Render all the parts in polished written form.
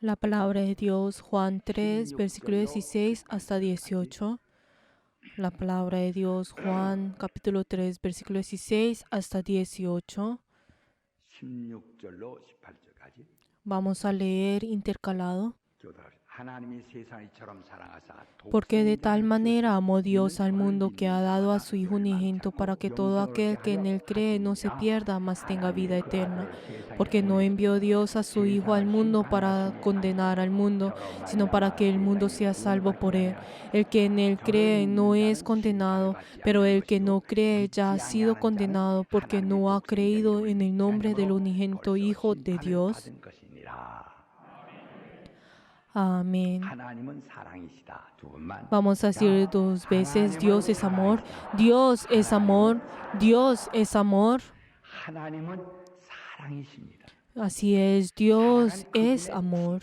La palabra de Dios, Juan 3, versículo 16 hasta 18. La palabra de Dios, Juan capítulo 3, versículo 16 hasta 18. 16절로 18절까지. Vamos a leer intercalado. 하나님이 세상을 이처럼 사랑하사 Porque de tal manera amó Dios al mundo que ha dado a su Hijo unigénito para que todo aquel que en él cree no se pierda, mas tenga vida eterna. Porque no envió Dios a su Hijo al mundo para condenar al mundo, sino para que el mundo sea salvo por él. El que en él cree no es condenado, pero el que no cree ya ha sido condenado porque no ha creído en el nombre del unigénito Hijo de Dios. Amén. Vamos a decir dos veces, Dios es amor, Dios es amor, Dios es amor. Así es, Dios es amor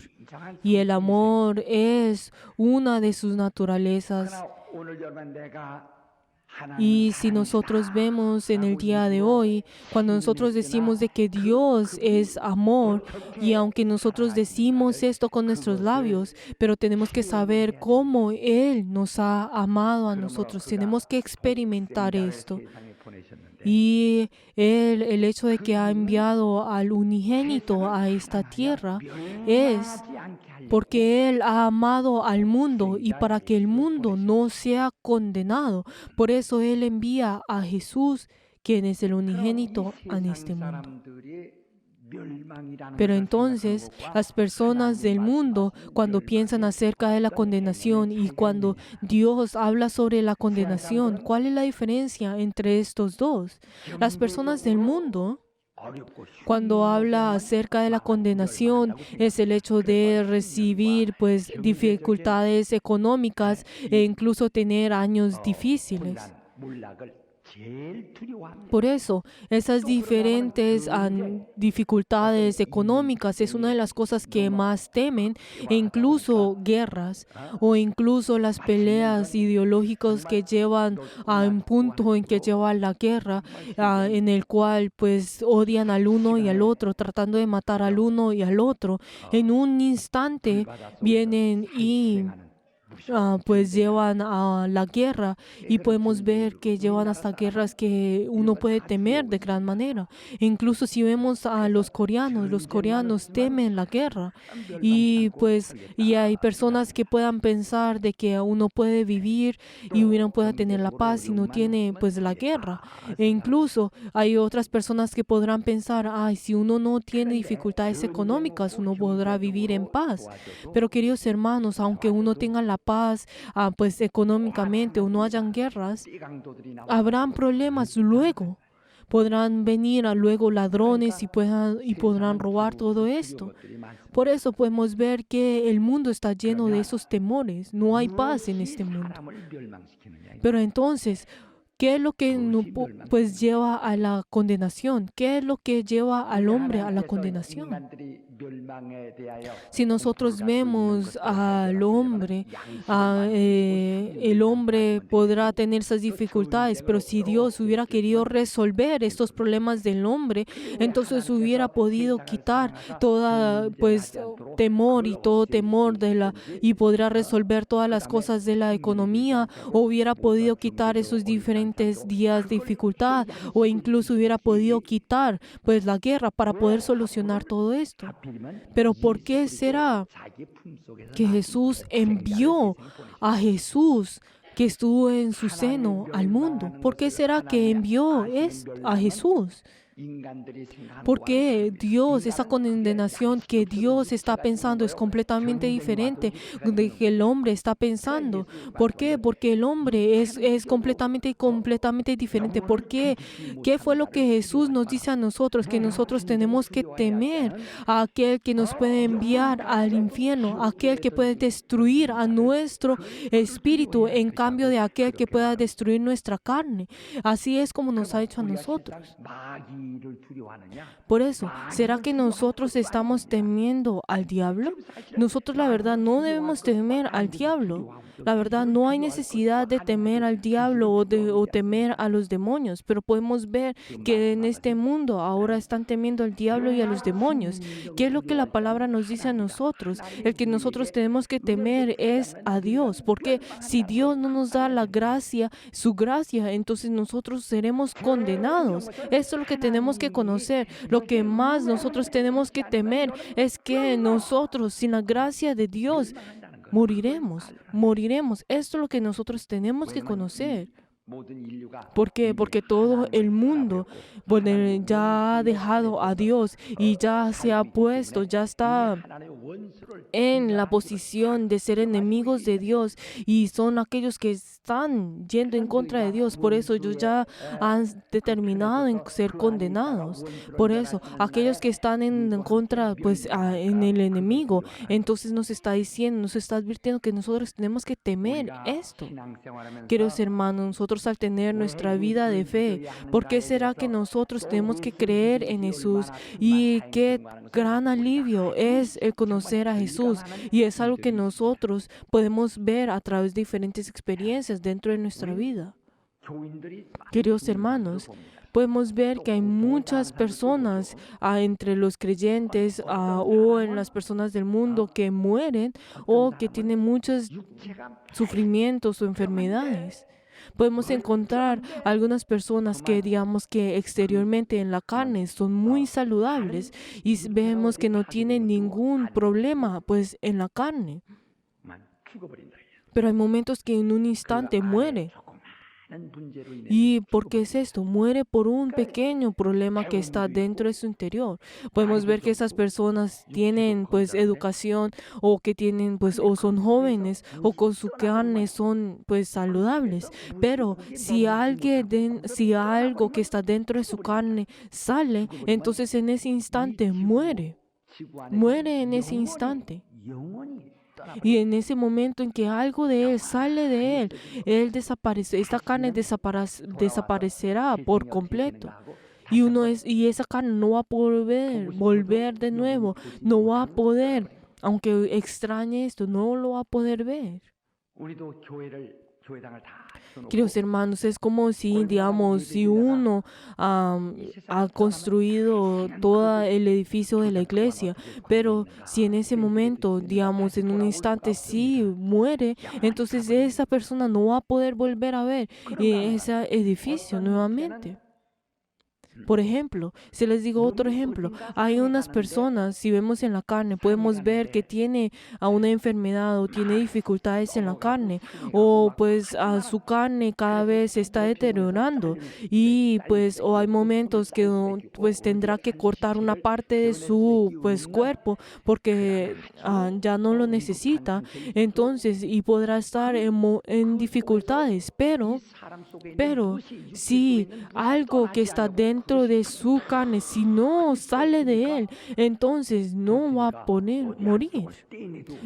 y el amor es una de sus naturalezas. Y si nosotros vemos en el día de hoy, cuando nosotros decimos de que Dios es amor, y aunque nosotros decimos esto con nuestros labios, pero tenemos que saber cómo Él nos ha amado a nosotros, tenemos que experimentar esto. Y el hecho de que ha enviado al unigénito a esta tierra es porque Él ha amado al mundo y para que el mundo no sea condenado. Por eso Él envía a Jesús, quien es el unigénito, en este mundo. Pero entonces las personas del mundo, cuando piensan acerca de la condenación y cuando Dios habla sobre la condenación, ¿cuál es la diferencia entre estos dos? Las personas del mundo, cuando habla acerca de la condenación, es el hecho de recibir dificultades económicas e incluso tener años difíciles. Por eso, esas diferentes dificultades económicas es una de las cosas que más temen, e incluso guerras o incluso las peleas ideológicas que llevan a un punto en que lleva la guerra, en el cual odian al uno y al otro, tratando de matar al uno y al otro. En un instante vienen y llevan a la guerra y podemos ver que llevan hasta guerras que uno puede temer de gran manera. Incluso si vemos a los coreanos temen la guerra y hay personas que puedan pensar de que uno puede vivir y uno pueda tener la paz si no tiene la guerra. E incluso hay otras personas que podrán pensar, si uno no tiene dificultades económicas, uno podrá vivir en paz. Pero queridos hermanos, aunque uno tenga la paz, económicamente o no hayan guerras, habrán problemas luego. Podrán venir luego ladrones y podrán robar todo esto. Por eso podemos ver que el mundo está lleno de esos temores. No hay paz en este mundo. Pero entonces, ¿qué es lo que lleva a la condenación? ¿Qué es lo que lleva al hombre a la condenación? Si nosotros vemos al hombre, el hombre podrá tener esas dificultades, pero si Dios hubiera querido resolver estos problemas del hombre, entonces hubiera podido quitar todo temor y todo temor y podrá resolver todas las cosas de la economía, o hubiera podido quitar esos diferentes días de dificultad, o incluso hubiera podido quitar la guerra para poder solucionar todo esto. Pero ¿por qué será que Jesús envió a Jesús que estuvo en su seno al mundo? ¿Por qué será que envió a Jesús? Porque esa condenación que Dios está pensando es completamente diferente de que el hombre está pensando. ¿Por qué? Porque el hombre es completamente diferente. ¿Por qué? ¿Qué fue lo que Jesús nos dice a nosotros? Que nosotros tenemos que temer a aquel que nos puede enviar al infierno, a aquel que puede destruir a nuestro espíritu en cambio de aquel que pueda destruir nuestra carne. Así es como nos ha hecho a nosotros. 마귀를 두려워하느냐? Por eso, ¿será que nosotros estamos temiendo al diablo? Nosotros la verdad no debemos temer al diablo. La verdad no hay necesidad de temer al diablo o temer a los demonios, pero podemos ver que en este mundo ahora están temiendo al diablo y a los demonios. ¿Qué es lo que la palabra nos dice a nosotros? El que nosotros tenemos que temer es a Dios, porque si Dios no nos da la gracia, su gracia, entonces nosotros seremos condenados. Esto es lo que tenemos que conocer. Lo que más nosotros tenemos que temer es que nosotros, sin la gracia de Dios, moriremos. Esto es lo que nosotros tenemos que conocer. ¿Por qué? Porque todo el mundo ya ha dejado a Dios y ya se ha puesto, ya está en la posición de ser enemigos de Dios y son aquellos que están yendo en contra de Dios. Por eso ellos ya han determinado en ser condenados. Por eso, aquellos que están en contra, en el enemigo, entonces nos está diciendo, nos está advirtiendo que nosotros tenemos que temer esto. Queridos hermanos, nosotros al tener nuestra vida de fe, ¿por qué será que nosotros tenemos que creer en Jesús? Y qué gran alivio es el conocer a Jesús. Y es algo que nosotros podemos ver a través de diferentes experiencias dentro de nuestra vida. Queridos hermanos, podemos ver que hay muchas personas entre los creyentes o en las personas del mundo que mueren o que tienen muchos sufrimientos o enfermedades. Podemos encontrar algunas personas que digamos que exteriormente en la carne son muy saludables y vemos que no tienen ningún problema pues en la carne. Pero hay momentos que en un instante muere. ¿Y por qué es esto? Muere por un pequeño problema que está dentro de su interior. Podemos ver que esas personas tienen pues educación o que tienen pues o son jóvenes o con su carne son pues saludables. Pero si algo que está dentro de su carne sale, entonces en ese instante muere. Muere en ese instante. Y en ese momento en que algo de él sale de él desaparece, esta carne desaparecerá por completo. Y esa carne no va a poder volver de nuevo, no va a poder, aunque extrañe esto, no lo va a poder ver. Queridos hermanos, es como si, digamos, si uno ha construido todo el edificio de la iglesia, pero si en ese momento, digamos, en un instante sí muere, entonces esa persona no va a poder volver a ver ese edificio nuevamente. Por ejemplo, si les digo otro ejemplo, hay unas personas, si vemos en la carne, podemos ver que tiene una enfermedad o tiene dificultades en la carne o pues su carne cada vez se está deteriorando y pues o hay momentos que pues tendrá que cortar una parte de su pues cuerpo porque ya no lo necesita, entonces y podrá estar en dificultades, pero si algo que está dentro de su carne, si no sale de él, entonces no va a morir.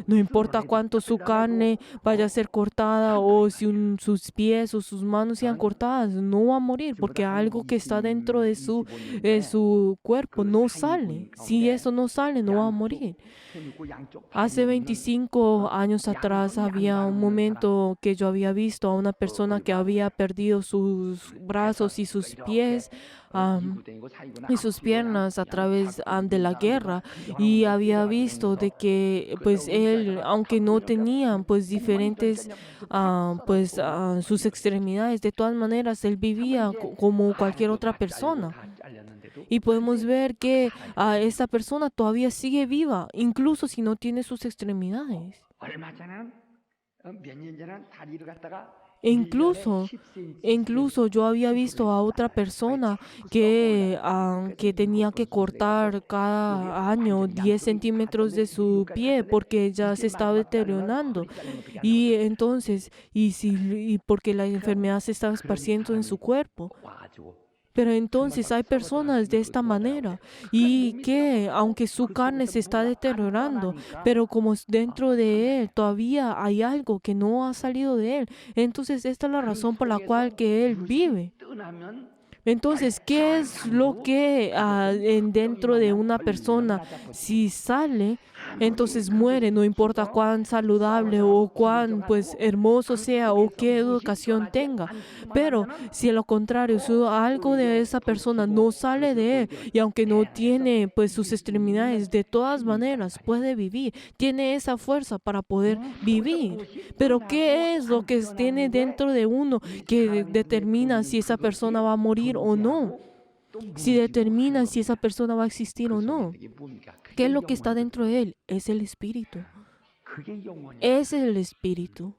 No importa cuánto su carne vaya a ser cortada o si sus pies o sus manos sean cortadas, no va a morir porque algo que está dentro de su cuerpo no sale. Si eso no sale, no va a morir. Hace 25 años atrás había un momento que yo había visto a una persona que había perdido sus brazos y sus pies y sus piernas a través de la guerra y había visto de que pues él, aunque no tenía pues diferentes sus extremidades, de todas maneras él vivía como cualquier otra persona. Y podemos ver que esta persona todavía sigue viva, incluso si no tiene sus extremidades. E incluso yo había visto a otra persona que tenía que cortar cada año 10 centímetros de su pie porque ya se estaba deteriorando. Y entonces, porque la enfermedad se estaba esparciendo en su cuerpo. Pero entonces hay personas de esta manera y que aunque su carne se está deteriorando, pero como dentro de él todavía hay algo que no ha salido de él, entonces esta es la razón por la cual que él vive. Entonces, ¿qué es lo que dentro de una persona, si sale, entonces muere, no importa cuán saludable o cuán pues hermoso sea o qué educación tenga? Pero si a lo contrario, si algo de esa persona no sale de él y aunque no tiene pues sus extremidades, de todas maneras puede vivir, tiene esa fuerza para poder vivir. Pero ¿qué es lo que tiene dentro de uno que determina si esa persona va a morir o no? Si determina si esa persona va a existir 그 o 속에 no. 있는 게 뭡니까? ¿Qué es 그게 lo que está dentro 영혼이거든요. de él? Es el espíritu. 그게 영혼이야. Es el espíritu.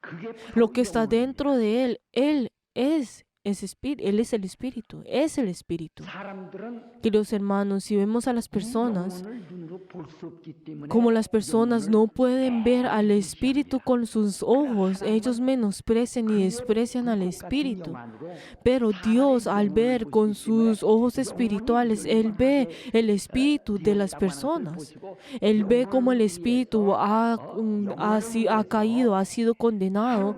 그게 Lo 바로 que está dentro 영혼입니다. de él es ese espíritu, él es el espíritu, es el espíritu. 사람들은 Queridos hermanos, si vemos a las 이 personas, 영혼을 눈으로 볼 수 없기 때문에 como las personas 영혼을 no pueden ver al espíritu 무시합니다. con sus ojos, ellos menosprecian y 그의 desprecian al 불꽃 같은 espíritu. 영안으로 Pero Dios, 사람의 al 영혼을 ver 보시기 con 때문에 sus ojos 영혼이 espirituales, Él ve 경건하게 el espíritu de las 되었다고 하는 것을 personas. 보시고 Él ve cómo el 영혼을 espíritu 위해서 ha caído, ha sido condenado.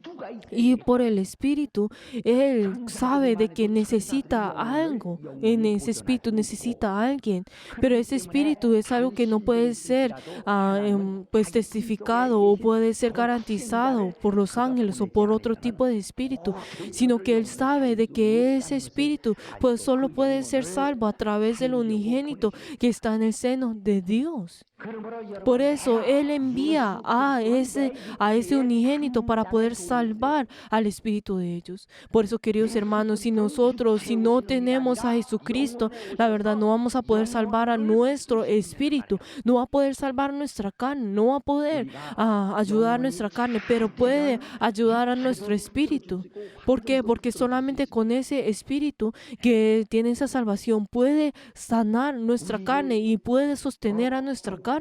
누가 있어야 Y por 되겠다. el espíritu, Él sabe de que necesita algo. En ese espíritu necesita a alguien. Pero ese espíritu es algo que no puede ser pues testificado o puede ser garantizado por los ángeles o por otro tipo de espíritu, sino que Él sabe de que ese espíritu pues solo puede ser salvo a través del unigénito que está en el seno de Dios. Por eso Él envía a ese unigénito para poder salvar al espíritu de ellos. Por eso, queridos hermanos, si no tenemos a Jesucristo, la verdad no vamos a poder salvar a nuestro espíritu, no va a poder salvar nuestra carne, no va a poder ayudar a nuestra carne, pero puede ayudar a nuestro espíritu. ¿Por qué? Porque solamente con ese espíritu que tiene esa salvación puede sanar nuestra carne y puede sostener a nuestra carne.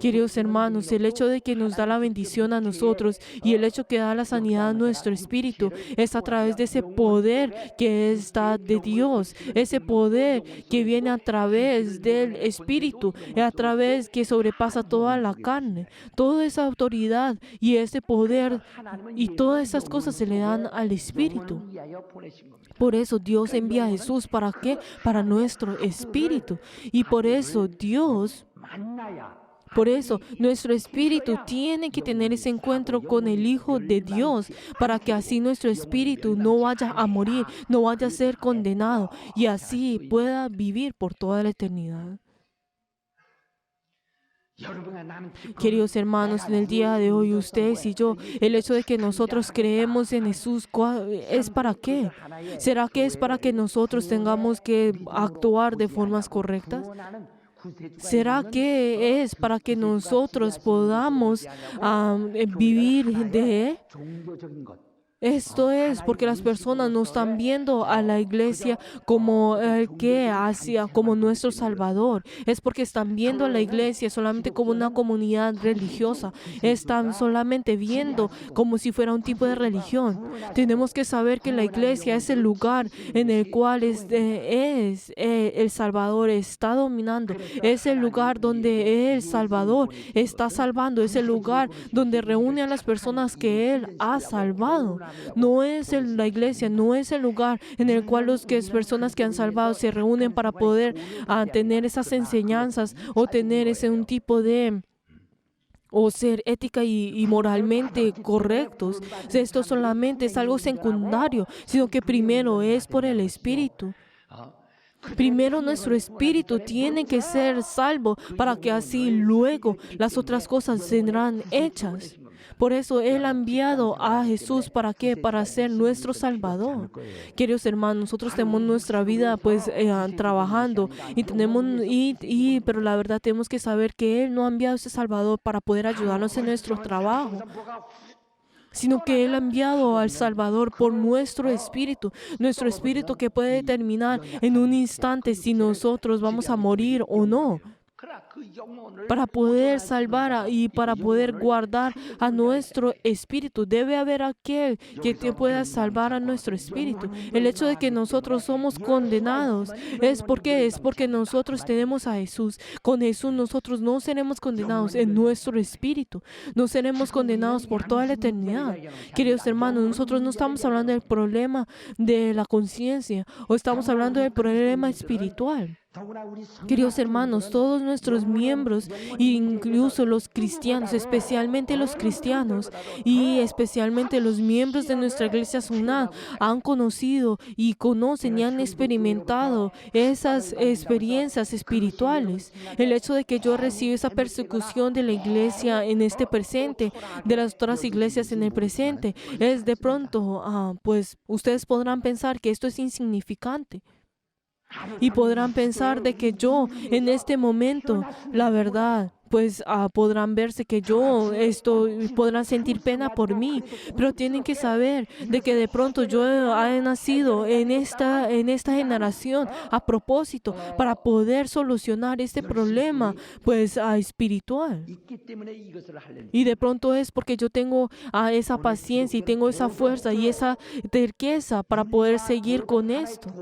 Queridos hermanos, el hecho de que nos da la bendición a nosotros y el hecho que da la sanidad a nuestro espíritu es a través de ese poder que está de Dios, ese poder que viene a través del espíritu, a través que sobrepasa toda la carne. Toda esa autoridad y ese poder y todas esas cosas se le dan al espíritu. Por eso Dios envía a Jesús. ¿Para qué? Para nuestro espíritu. Y por eso nuestro espíritu tiene que tener ese encuentro con el Hijo de Dios para que así nuestro espíritu no vaya a morir, no vaya a ser condenado y así pueda vivir por toda la eternidad. Queridos hermanos, en el día de hoy, ustedes y yo, el hecho de que nosotros creemos en Jesús, ¿es para qué? ¿Será que es para que nosotros tengamos que actuar de formas correctas? ¿Será que es para que nosotros podamos vivir de Él? Esto es porque las personas no están viendo a la iglesia como como nuestro Salvador. Es porque están viendo a la iglesia solamente como una comunidad religiosa. Están solamente viendo como si fuera un tipo de religión. Tenemos que saber que la iglesia es el lugar en el cual el Salvador está dominando. Es el lugar donde el Salvador está salvando. Es el lugar donde reúne a las personas que Él ha salvado. No es la iglesia, no es el lugar en el cual las personas que han salvado se reúnen para poder tener esas enseñanzas o tener un tipo de o ser ética y moralmente correctos. Esto solamente es algo secundario, sino que primero es por el Espíritu. Primero nuestro espíritu tiene que ser salvo para que así luego las otras cosas serán hechas. Por eso Él ha enviado a Jesús, ¿para qué? Para ser nuestro Salvador. Queridos hermanos, nosotros tenemos nuestra vida pues trabajando pero la verdad tenemos que saber que Él no ha enviado a ese Salvador para poder ayudarnos en nuestro trabajo, sino que Él ha enviado al Salvador por nuestro espíritu que puede determinar en un instante si nosotros vamos a morir o no. Para poder salvar y para poder guardar a nuestro espíritu, debe haber aquel que te pueda salvar a nuestro espíritu. El hecho de que nosotros somos condenados es porque nosotros tenemos a Jesús. Con Jesús nosotros no seremos condenados en nuestro espíritu. No seremos condenados por toda la eternidad. Queridos hermanos, nosotros no estamos hablando del problema de la conciencia o estamos hablando del problema espiritual. Queridos hermanos, todos nuestros miembros, incluso los cristianos, especialmente los cristianos y especialmente los miembros de nuestra iglesia Sunnah, han conocido y conocen y han experimentado esas experiencias espirituales. El hecho de que yo reciba esa persecución de la iglesia en este presente, de las otras iglesias en el presente, es de pronto, pues ustedes podrán pensar que esto es insignificante. Y podrán pensar de que yo en este momento, la verdad, pues podrán verse que podrán sentir pena por mí, pero tienen que saber de que de pronto yo he nacido en esta generación a propósito para poder solucionar este problema, pues espiritual. Y de pronto es porque yo tengo esa paciencia y tengo esa fuerza y esa terqueza para poder seguir con esto.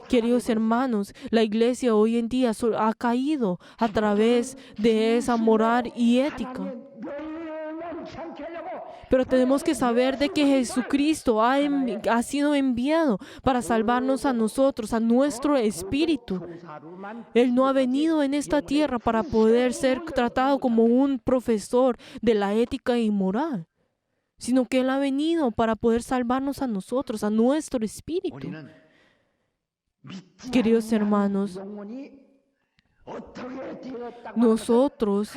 Queridos hermanos, la iglesia hoy en día ha caído a través de esa moral y ética. Pero tenemos que saber de que Jesucristo ha sido enviado para salvarnos a nosotros, a nuestro espíritu. Él no ha venido en esta tierra para poder ser tratado como un profesor de la ética y moral, sino que Él ha venido para poder salvarnos a nosotros, a nuestro espíritu. Queridos hermanos, nosotros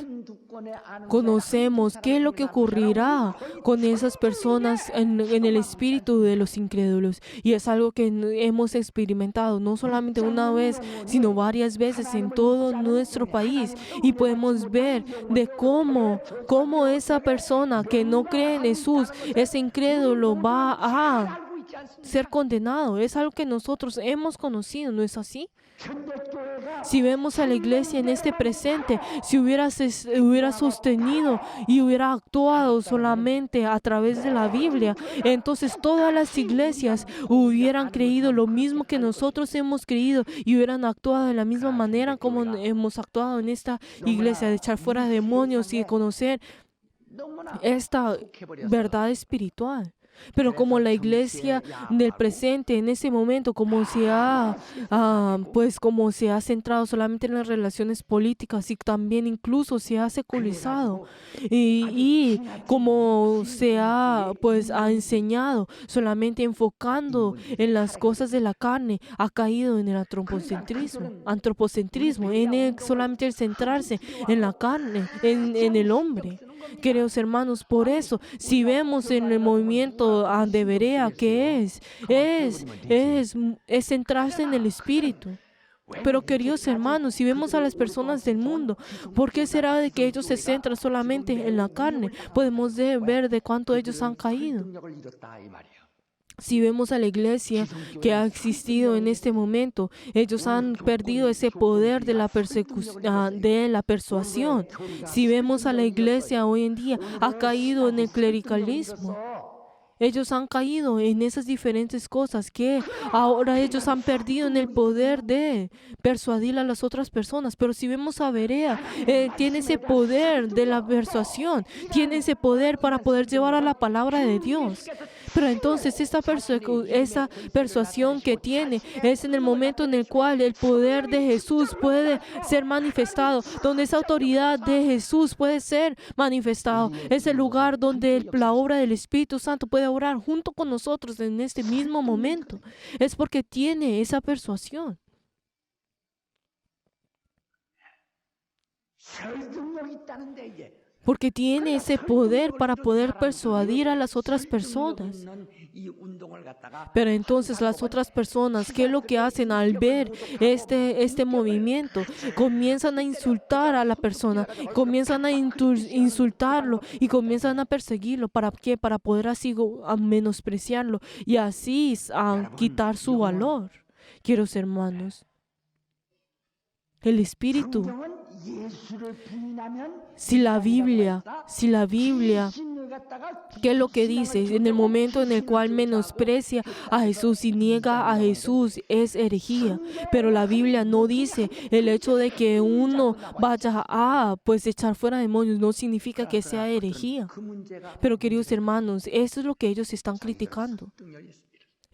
conocemos qué es lo que ocurrirá con esas personas en el espíritu de los incrédulos. Y es algo que hemos experimentado no solamente una vez, sino varias veces en todo nuestro país. Y podemos ver de cómo esa persona que no cree en Jesús, ese incrédulo, va a ser condenado. Es algo que nosotros hemos conocido, ¿no es así? Si vemos a la iglesia en este presente, si hubiera sostenido y hubiera actuado solamente a través de la Biblia, entonces todas las iglesias hubieran creído lo mismo que nosotros hemos creído y hubieran actuado de la misma manera como hemos actuado en esta iglesia, de echar fuera demonios y de conocer esta verdad espiritual. Pero como la iglesia del presente, en ese momento, como se ha centrado solamente en las relaciones políticas y también incluso se ha secularizado y como se ha enseñado solamente enfocando en las cosas de la carne, ha caído en el antropocentrismo, solamente el centrarse en la carne, en el hombre. Queridos hermanos, por eso, si vemos en el movimiento de Berea, ¿qué es centrarse en el espíritu? Pero queridos hermanos, si vemos a las personas del mundo, ¿por qué será de que ellos se centran solamente en la carne? Podemos ver de cuánto ellos han caído. Si vemos a la iglesia que ha existido en este momento, ellos han perdido ese poder de la persuasión. Si vemos a la iglesia hoy en día, ha caído en el clericalismo. Ellos han caído en esas diferentes cosas que ahora ellos han perdido en el poder de persuadir a las otras personas. Pero si vemos a Berea, tiene ese poder de la persuasión, tiene ese poder para poder llevar a la palabra de Dios. Pero entonces esa persuasión que tiene es en el momento en el cual el poder de Jesús puede ser manifestado, donde esa autoridad de Jesús puede ser manifestado. Es el lugar donde la obra del Espíritu Santo puede orar junto con nosotros en este mismo momento. Es porque tiene esa persuasión. Porque tiene ese poder para poder persuadir a las otras personas. Pero entonces las otras personas, ¿qué es lo que hacen al ver este movimiento? Comienzan a insultar a la persona, comienzan a insultarlo y comienzan a perseguirlo. ¿Para qué? Para poder así menospreciarlo y así quitar su valor. Queridos hermanos, El Espíritu. 성경은 예수를 부인하면 Si la Biblia, ¿qué es lo que dice? En el momento en el cual menosprecia a Jesús y niega a Jesús es herejía. Pero la Biblia no dice el hecho de que uno vaya a pues echar fuera demonios no significa que sea herejía. 그 문제가 Pero queridos hermanos, eso es lo que ellos están criticando.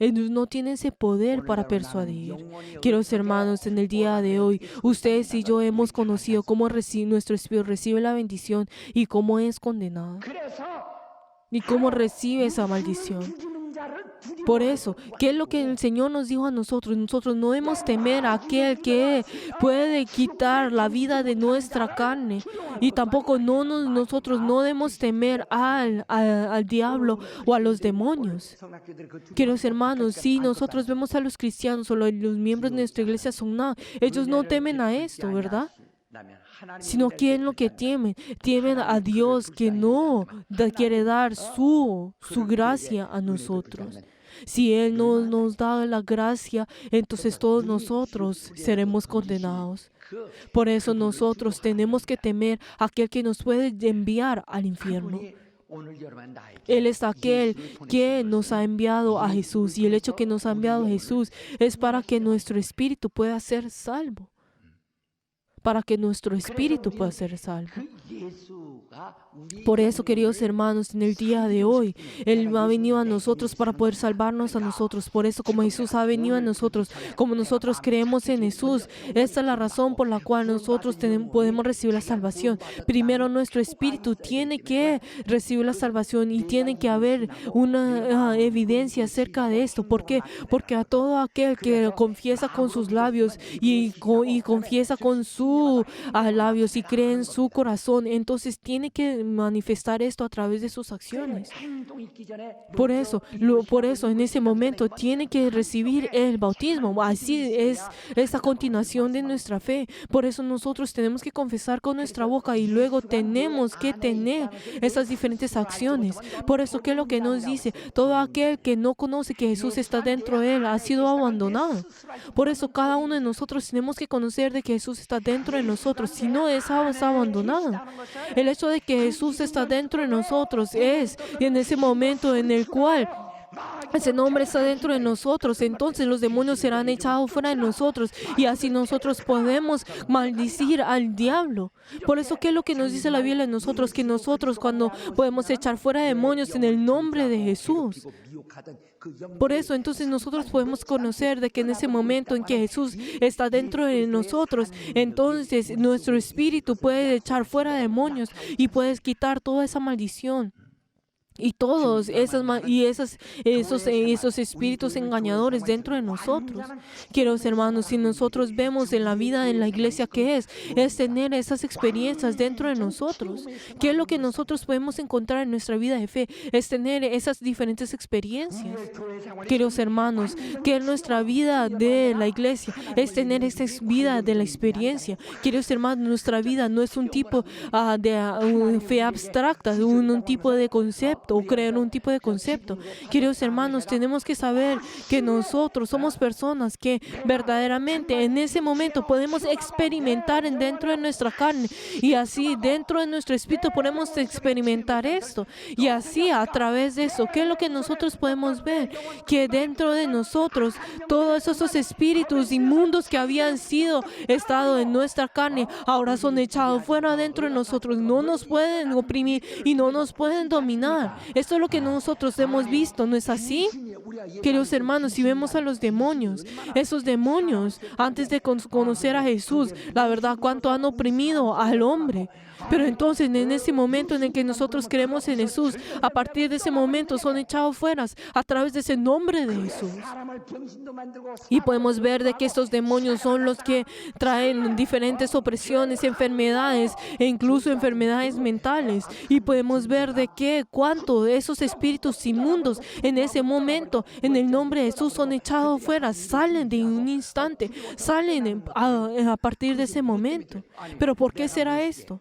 Ellos no tienen ese poder para persuadir. Queridos hermanos, en el día de hoy, ustedes y yo hemos conocido cómo nuestro Espíritu recibe la bendición y cómo es condenado. 그래서 Y cómo recibe esa maldición. 죽이는 자를 Por eso, ¿qué es lo que el Señor nos dijo a nosotros? Nosotros no debemos temer a aquel que puede quitar la vida de nuestra carne. Y tampoco nosotros no debemos temer al diablo o a los demonios. 성학교들이 그 두 Queridos hermanos, si nosotros vemos a los cristianos o los miembros de nuestra iglesia son nada, ellos no temen a esto, ¿verdad? Sino ¿quién lo que temen? Temen a Dios que no quiere dar su gracia a nosotros. Si Él no nos da la gracia, entonces todos nosotros seremos condenados. Por eso nosotros tenemos que temer a aquel que nos puede enviar al infierno. 오늘 여러분 나에게 Él es aquel que nos ha enviado a Jesús. Y el hecho que nos ha enviado a Jesús es para que nuestro espíritu pueda ser salvo. Para que nuestro espíritu pueda ser salvo. 그 예수가 우리 Por eso, queridos hermanos, en el día de hoy, Él ha venido a nosotros para poder salvarnos a nosotros. Por eso, como Jesús ha venido a nosotros, como nosotros creemos en Jesús, esta es la razón por la cual nosotros podemos recibir la salvación. Primero, nuestro espíritu tiene que recibir la salvación y tiene que haber una evidencia acerca de esto. ¿Por qué? Porque a todo aquel que confiesa con sus labios y confiesa con sus labios y cree en su corazón, entonces tiene que manifestar esto a través de sus acciones. 행동 있기 전에 Por eso, en ese momento tiene que recibir el bautismo. Así es esta continuación de nuestra fe. Por eso nosotros tenemos que confesar con nuestra boca y luego tenemos que tener esas diferentes acciones. Por eso, ¿qué es lo que nos dice? Todo aquel que no conoce que Jesús está dentro de él ha sido abandonado. Por eso cada uno de nosotros tenemos que conocer de que Jesús está dentro de nosotros. Si no es abandonado. El hecho de que Jesús está dentro de nosotros es en ese momento en el cual ese nombre está dentro de nosotros, entonces los demonios serán echados fuera de nosotros y así nosotros podemos maldecir al diablo. Por eso, ¿qué es lo que nos dice la Biblia de nosotros? Que nosotros cuando podemos echar fuera demonios en el nombre de Jesús. Por eso, entonces nosotros podemos conocer de que en ese momento en que Jesús está dentro de nosotros, entonces nuestro espíritu puede echar fuera demonios y puedes quitar toda esa maldición. Y todos esos espíritus engañadores dentro de nosotros. Queridos hermanos, si nosotros vemos en la vida en la iglesia que es tener esas experiencias dentro de nosotros. ¿Qué es lo que nosotros podemos encontrar en nuestra vida de fe? Es tener esas diferentes experiencias. Queridos hermanos, que en nuestra vida de la iglesia es tener esa vida de la experiencia. Queridos hermanos, nuestra vida no es un tipo de fe abstracta, un tipo de concepto o creer un tipo de concepto. Queridos hermanos, tenemos que saber que nosotros somos personas que verdaderamente en ese momento podemos experimentar dentro de nuestra carne y así dentro de nuestro espíritu podemos experimentar esto y así a través de eso, ¿qué es lo que nosotros podemos ver? Que dentro de nosotros todos esos espíritus inmundos que habían estado en nuestra carne ahora son echados fuera dentro de nosotros, no nos pueden oprimir y no nos pueden dominar. Esto es lo que nosotros hemos visto, ¿no es así? Queridos hermanos, si vemos a los demonios, esos demonios, antes de conocer a Jesús, la verdad, cuánto han oprimido al hombre. Pero entonces, en ese momento en el que nosotros creemos en Jesús, a partir de ese momento son echados fuera a través de ese nombre de Jesús. Y podemos ver de que estos demonios son los que traen diferentes opresiones, enfermedades e incluso enfermedades mentales. Y podemos ver de que cuánto esos espíritus inmundos en ese momento, en el nombre de Jesús, son echados fuera, salen de un instante, salen a partir de ese momento. Pero ¿por qué será esto?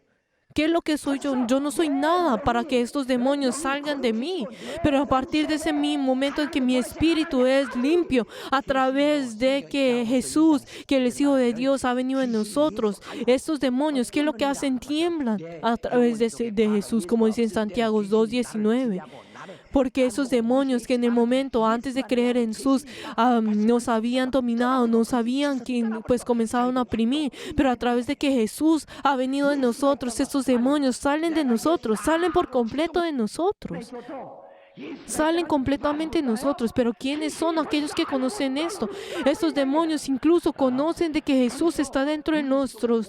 ¿Qué es lo que soy yo? Yo no soy nada para que estos demonios salgan de mí. Pero a partir de ese mismo momento en que mi espíritu es limpio, a través de que Jesús, que el Hijo de Dios ha venido en nosotros, estos demonios, ¿qué es lo que hacen? Tiemblan a través de Jesús, como dice en Santiago 2:19. Porque esos demonios que en el momento antes de creer en Jesús nos habían dominado, nos habían pues comenzaron a oprimir, pero a través de que Jesús ha venido en nosotros, estos demonios salen de nosotros, salen por completo de nosotros. Salen completamente de nosotros, pero ¿quiénes son aquellos que conocen esto? Estos demonios incluso conocen de que Jesús está dentro de nuestro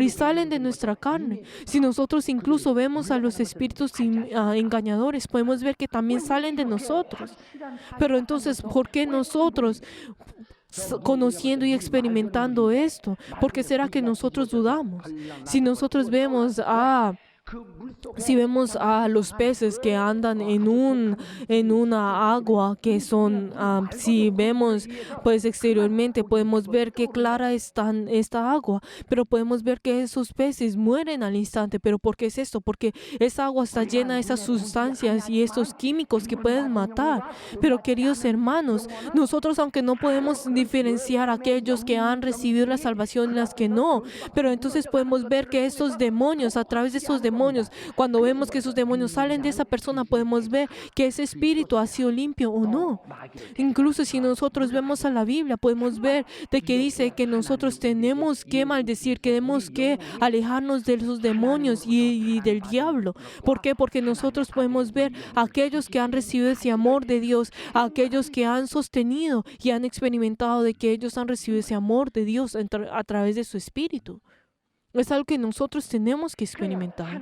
y salen de nuestra carne. Si nosotros incluso vemos a los espíritus engañadores, podemos ver que también salen de nosotros. Pero entonces, ¿por qué nosotros, conociendo y experimentando esto, por qué será que nosotros dudamos? Si nosotros vemos a los peces que andan en una agua que son, si vemos pues exteriormente, podemos ver qué clara está esta agua, pero podemos ver que esos peces mueren al instante. ¿Pero por qué es esto? Porque esa agua está llena de esas sustancias y estos químicos que pueden matar. Pero queridos hermanos, nosotros, aunque no podemos diferenciar a aquellos que han recibido la salvación y las que no, pero entonces podemos ver que estos demonios, a través de estos demonios, cuando vemos que esos demonios salen de esa persona, podemos ver que ese espíritu ha sido limpio o no. Incluso si nosotros vemos a la Biblia, podemos ver de que dice que nosotros tenemos que maldecir, que tenemos que alejarnos de esos demonios y del diablo. ¿Por qué? Porque nosotros podemos ver a aquellos que han recibido ese amor de Dios, a aquellos que han sostenido y han experimentado de que ellos han recibido ese amor de Dios a través de su espíritu. Es algo que nosotros tenemos que experimentar.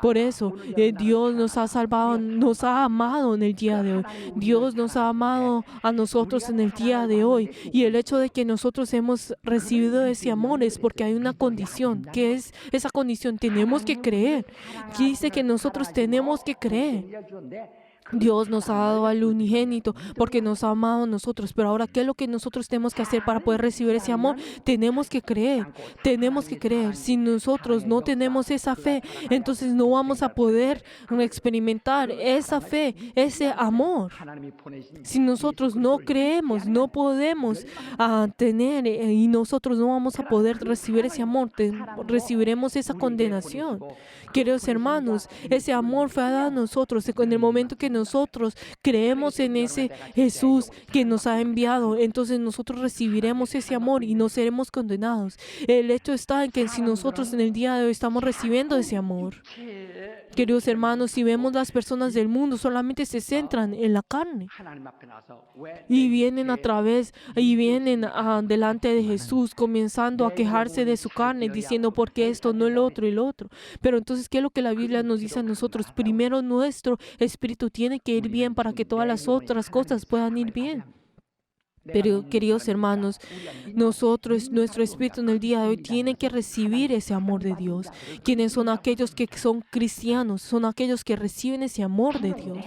Por eso, Dios nos ha salvado, nos ha amado en el día de hoy. Dios nos ha amado a nosotros en el día de hoy. Y el hecho de que nosotros hemos recibido ese amor es porque hay una condición. ¿Qué es esa condición? Tenemos que creer. Dice que nosotros tenemos que creer. Dios nos ha dado al unigénito porque nos ha amado a nosotros. Pero ahora, ¿qué es lo que nosotros tenemos que hacer para poder recibir ese amor? Tenemos que creer. Tenemos que creer. Si nosotros no tenemos esa fe, entonces no vamos a poder experimentar esa fe, ese amor. Si nosotros no creemos, no podemos tener y nosotros no vamos a poder recibir ese amor. Recibiremos esa condenación. Queridos hermanos, ese amor fue dado a nosotros en el momento que nosotros creemos en ese Jesús que nos ha enviado. Entonces nosotros recibiremos ese amor y no seremos condenados. El hecho está en que si nosotros en el día de hoy estamos recibiendo ese amor, queridos hermanos, si vemos las personas del mundo solamente se centran en la carne y vienen delante de Jesús comenzando a quejarse de su carne, diciendo por qué esto, no el otro y el otro. Pero entonces, ¿qué es lo que la Biblia nos dice a nosotros? Primero nuestro espíritu tiene que ir bien para que todas las otras cosas puedan ir bien. Pero, queridos hermanos, nuestro espíritu en el día de hoy tiene que recibir ese amor de Dios. ¿Quiénes son aquellos que son cristianos? Son aquellos que reciben ese amor de Dios.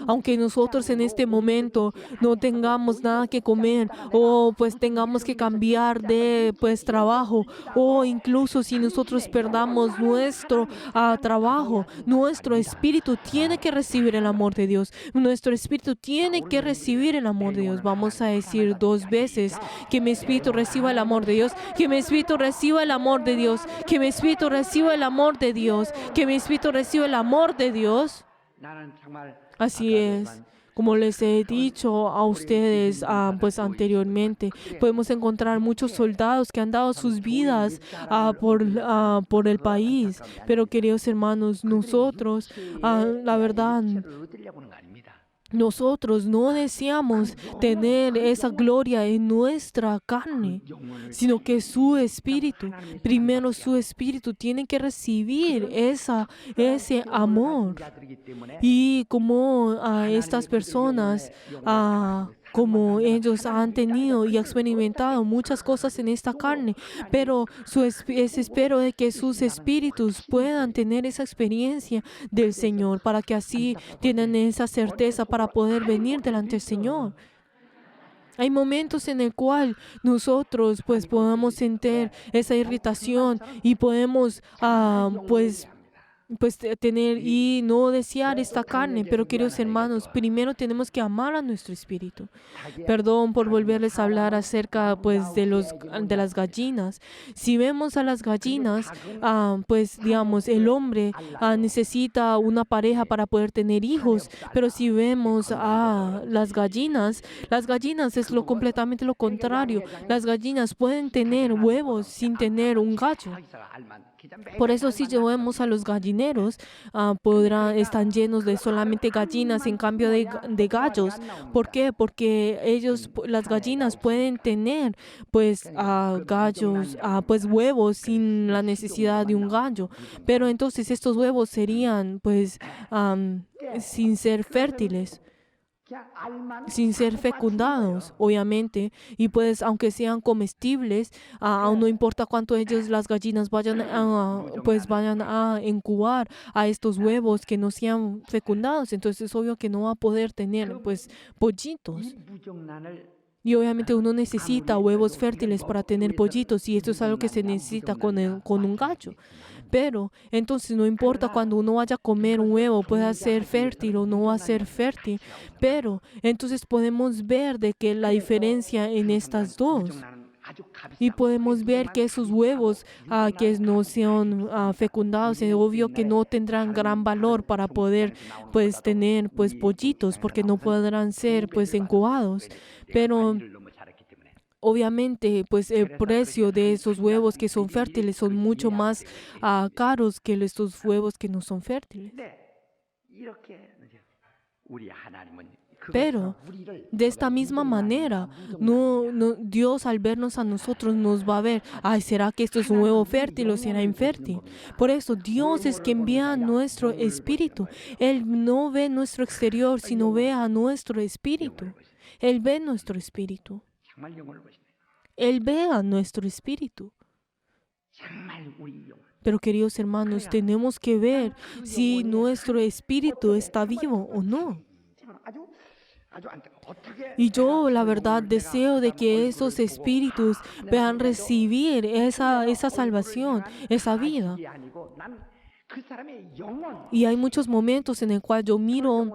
Aunque nosotros en este momento no tengamos nada que comer o pues tengamos que cambiar de trabajo, o incluso si nosotros perdamos nuestro trabajo, nuestro espíritu tiene que recibir el amor de Dios. Nuestro espíritu tiene que recibir el amor de Dios. Vamos a decir 2 veces que mi espíritu reciba el amor de Dios, que mi espíritu reciba el amor de Dios, que mi espíritu reciba el amor de Dios, que mi espíritu reciba el amor de Dios. Así es. Como les he dicho a ustedes anteriormente, podemos encontrar muchos soldados que han dado sus vidas por el país. Pero queridos hermanos, nosotros, la verdad, nosotros no deseamos tener esa gloria en nuestra carne, sino que su espíritu, primero su espíritu tiene que recibir ese amor. Y como estas personas, como ellos han tenido y experimentado muchas cosas en esta carne, pero espero de que sus espíritus puedan tener esa experiencia del Señor, para que así tengan esa certeza para poder venir delante del Señor. Hay momentos en el cual nosotros pues podamos sentir esa irritación y podemos tener y no desear esta carne. Pero queridos hermanos, primero tenemos que amar a nuestro espíritu. Perdón por volverles a hablar acerca pues de las gallinas. Si vemos a las gallinas, pues digamos, el hombre necesita una pareja para poder tener hijos, pero si vemos a las gallinas es completamente lo contrario. Las gallinas pueden tener huevos sin tener un gallo. Por eso si vemos a los gallineros, están llenos de solamente gallinas en cambio de gallos. ¿Por qué? Porque las gallinas pueden tener pues gallos, pues huevos sin la necesidad de un gallo. Pero entonces estos huevos serían pues sin ser fértiles, sin ser fecundados, obviamente, y pues aunque sean comestibles, aún no importa cuánto las gallinas vayan a incubar a estos huevos que no sean fecundados, entonces es obvio que no va a poder tener pues pollitos. Y obviamente uno necesita huevos fértiles para tener pollitos, y esto es algo que se necesita con un gallo. Pero entonces no importa cuando uno vaya a comer un huevo, pueda ser fértil o no va a ser fértil. Pero entonces podemos ver de que la diferencia en estas dos. Y podemos ver que esos huevos que no sean fecundados, es obvio que no tendrán gran valor para poder pues tener pues pollitos, porque no podrán ser pues incubados. Pero obviamente, pues el precio de esos huevos que son fértiles son mucho más caros que estos huevos que no son fértiles. Pero de esta misma manera, Dios al vernos a nosotros nos va a ver, ¿será que esto es un huevo fértil o será infértil? Por eso Dios es quien envía nuestro espíritu. Él no ve nuestro exterior, sino ve a nuestro espíritu. Él ve nuestro espíritu. Él ve a nuestro espíritu. Pero queridos hermanos, tenemos que ver si nuestro espíritu está vivo o no. Y yo, la verdad, deseo de que esos espíritus puedan recibir esa salvación, esa vida. Y hay muchos momentos en el cual yo miro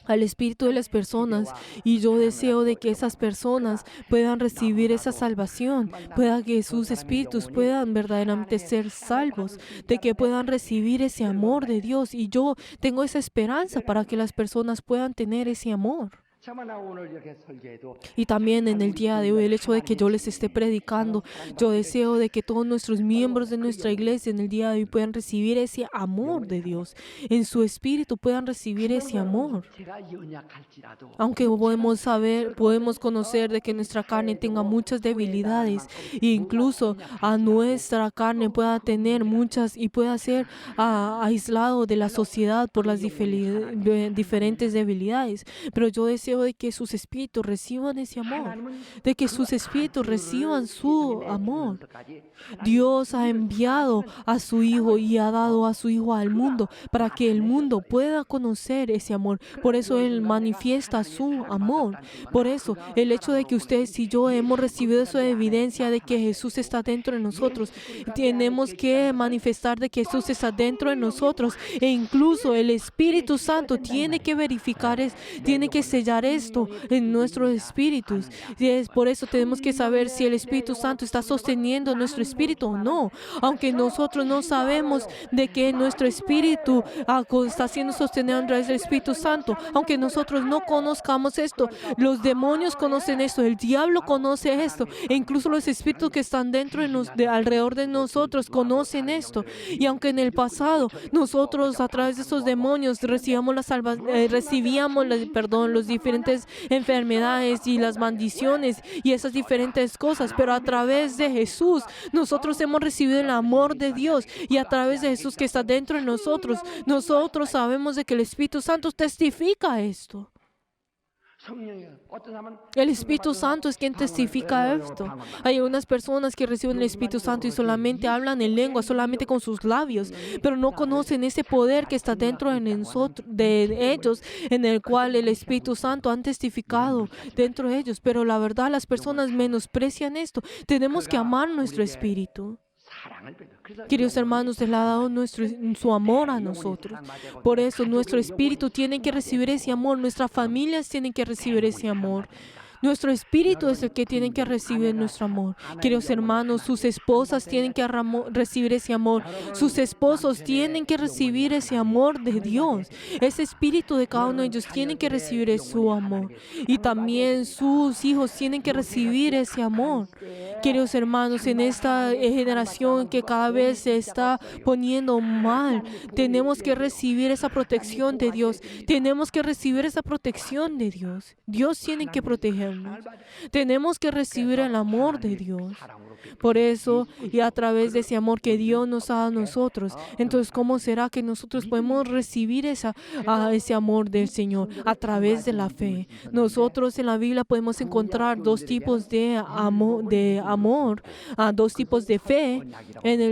al espíritu de las personas y yo deseo de que esas personas puedan recibir esa salvación, que sus espíritus puedan verdaderamente ser salvos, de que puedan recibir ese amor de Dios. Y yo tengo esa esperanza para que las personas puedan tener ese amor. Y también en el día de hoy, el hecho de que yo les esté predicando, yo deseo de que todos nuestros miembros de nuestra iglesia en el día de hoy puedan recibir ese amor de Dios. En su espíritu puedan recibir ese amor. Aunque podemos conocer de que nuestra carne tenga muchas debilidades e incluso a nuestra carne pueda tener muchas y pueda ser aislado de la sociedad por las diferentes debilidades. Pero yo deseo de que sus espíritus reciban ese amor, de que sus espíritus reciban su amor. Dios ha enviado a su Hijo y ha dado a su Hijo al mundo para que el mundo pueda conocer ese amor. Por eso Él manifiesta su amor. Por eso el hecho de que ustedes y yo hemos recibido esa evidencia de que Jesús está dentro de nosotros, tenemos que manifestar de que Jesús está dentro de nosotros, e incluso el Espíritu Santo tiene que verificar, tiene que sellar esto en nuestros espíritus. Y por eso tenemos que saber si el Espíritu Santo está sosteniendo nuestro espíritu o no. Aunque nosotros no sabemos de que nuestro espíritu está siendo sostenido a través del Espíritu Santo, aunque nosotros no conozcamos esto, los demonios conocen esto, el diablo conoce esto, e incluso los espíritus que están alrededor de nosotros conocen esto. Y aunque en el pasado nosotros a través de esos demonios recibíamos las diferentes enfermedades y las maldiciones y esas diferentes cosas, pero a través de Jesús nosotros hemos recibido el amor de Dios, y a través de Jesús que está dentro de nosotros, nosotros sabemos de que el Espíritu Santo testifica esto. El Espíritu Santo es quien testifica esto. Hay unas personas que reciben el Espíritu Santo y solamente hablan en lengua, solamente con sus labios, pero no conocen ese poder que está dentro de nosotros, de ellos, en el cual el Espíritu Santo han testificado dentro de ellos. Pero la verdad, las personas menosprecian esto. Tenemos que amar nuestro espíritu. Queridos hermanos, Él ha dado su amor a nosotros. Por eso nuestro espíritu tiene que recibir ese amor, nuestras familias tienen que recibir ese amor. Nuestro espíritu es el que tiene que recibir nuestro amor. Queridos hermanos, sus esposas tienen que recibir ese amor. Sus esposos tienen que recibir ese amor de Dios. Ese espíritu de cada uno de ellos tiene que recibir su amor. Y también sus hijos tienen que recibir ese amor. Queridos hermanos, en esta generación que cada vez se está poniendo mal, tenemos que recibir esa protección de Dios. Tenemos que recibir esa protección de Dios. Dios tiene que protegernos. Tenemos que recibir el amor de Dios. Por eso, y a través de ese amor que Dios nos da a nosotros, entonces, ¿cómo será que nosotros podemos recibir ese amor del Señor? A través de la fe. Nosotros en la Biblia podemos encontrar dos tipos de amor, dos tipos de fe.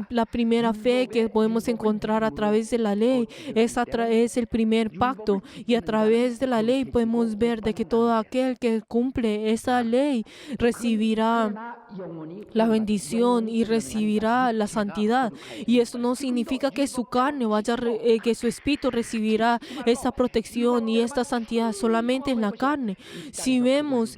La primera fe que podemos encontrar a través de la ley es el primer pacto, y a través de la ley podemos ver de que todo aquel que cumple esa ley recibirá la bendición y recibirá la santidad. Y esto no significa que su carne que su espíritu recibirá esta protección y esta santidad solamente en la carne. Si vemos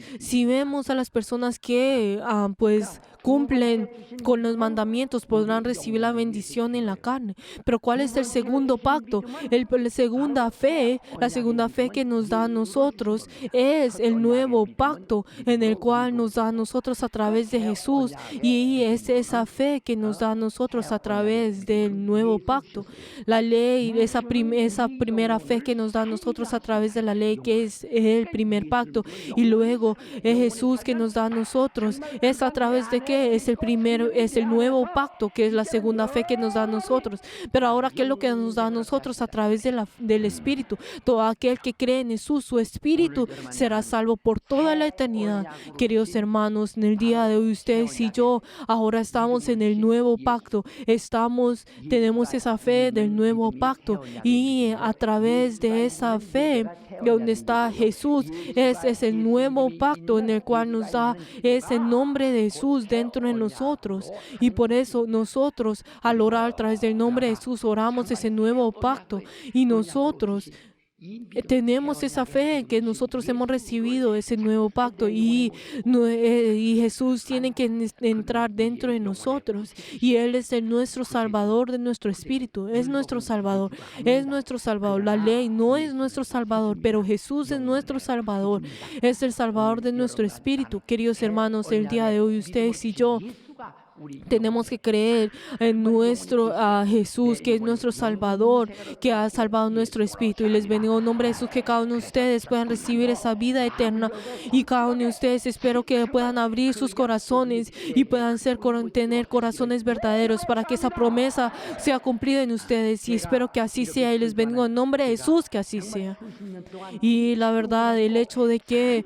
a las personas que pues cumplen con los mandamientos, podrán recibir la bendición en la carne. Pero ¿cuál es el segundo pacto? La segunda fe que nos da a nosotros es el nuevo pacto, en el cual nos da a nosotros a través de Jesús, y es esa fe que nos da a nosotros a través del nuevo pacto. La ley, esa primera fe que nos da a nosotros a través de la ley, que es el primer pacto, y luego es Jesús que nos da a nosotros. Es a través de que es el nuevo pacto, que es la segunda fe que nos da a nosotros. Pero ahora, ¿qué es lo que nos da a nosotros a través del Espíritu? Todo aquel que cree en Jesús, su Espíritu será salvo por toda la eternidad. Queridos hermanos, en el día de hoy, ustedes y yo ahora estamos en el nuevo pacto. Tenemos esa fe del nuevo pacto, y a través de esa fe, donde está Jesús, es el nuevo pacto en el cual nos da ese nombre de Jesús dentro de nosotros. Y por eso nosotros, al orar a través del nombre de Jesús, oramos ese nuevo pacto. Y nosotros tenemos esa fe que nosotros hemos recibido ese nuevo pacto, y Jesús tiene que entrar dentro de nosotros, y Él es nuestro Salvador de nuestro espíritu. Es nuestro Salvador. La ley no es nuestro Salvador, pero Jesús es nuestro Salvador. Es el Salvador de nuestro espíritu. Queridos hermanos, el día de hoy ustedes y yo tenemos que creer en nuestro Jesús, que es nuestro Salvador, que ha salvado nuestro espíritu. Y les bendigo en nombre de Jesús, que cada uno de ustedes puedan recibir esa vida eterna. Y cada uno de ustedes, espero que puedan abrir sus corazones y puedan tener corazones verdaderos, para que esa promesa sea cumplida en ustedes. Y espero que así sea. Y les bendigo en nombre de Jesús, que así sea. Y la verdad, el hecho de que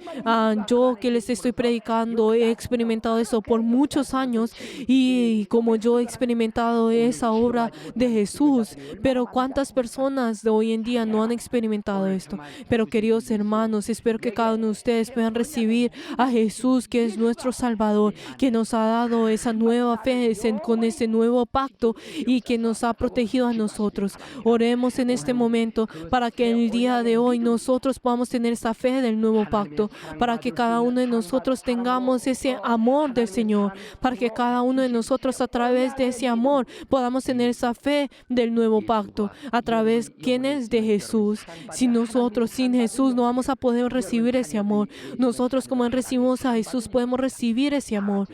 yo que les estoy predicando, he experimentado eso por muchos años. Y como yo he experimentado esa obra de Jesús, pero ¿cuántas personas de hoy en día no han experimentado esto? Pero queridos hermanos, espero que cada uno de ustedes puedan recibir a Jesús, que es nuestro Salvador, que nos ha dado esa nueva fe con ese nuevo pacto, y que nos ha protegido a nosotros. Oremos en este momento para que en el día de hoy nosotros podamos tener esa fe del nuevo pacto, para que cada uno de nosotros tengamos ese amor del Señor, para que cada uno de nosotros, a través de ese amor, podamos tener esa fe del nuevo pacto, a través, ¿quién es? De Jesús. Sin Jesús no vamos a poder recibir ese amor. Nosotros, como recibimos a Jesús, podemos recibir ese amor.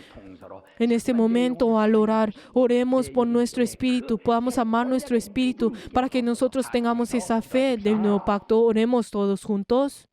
En este momento, al orar, oremos por nuestro espíritu, podamos amar nuestro espíritu, para que nosotros tengamos esa fe del nuevo pacto. Oremos todos juntos.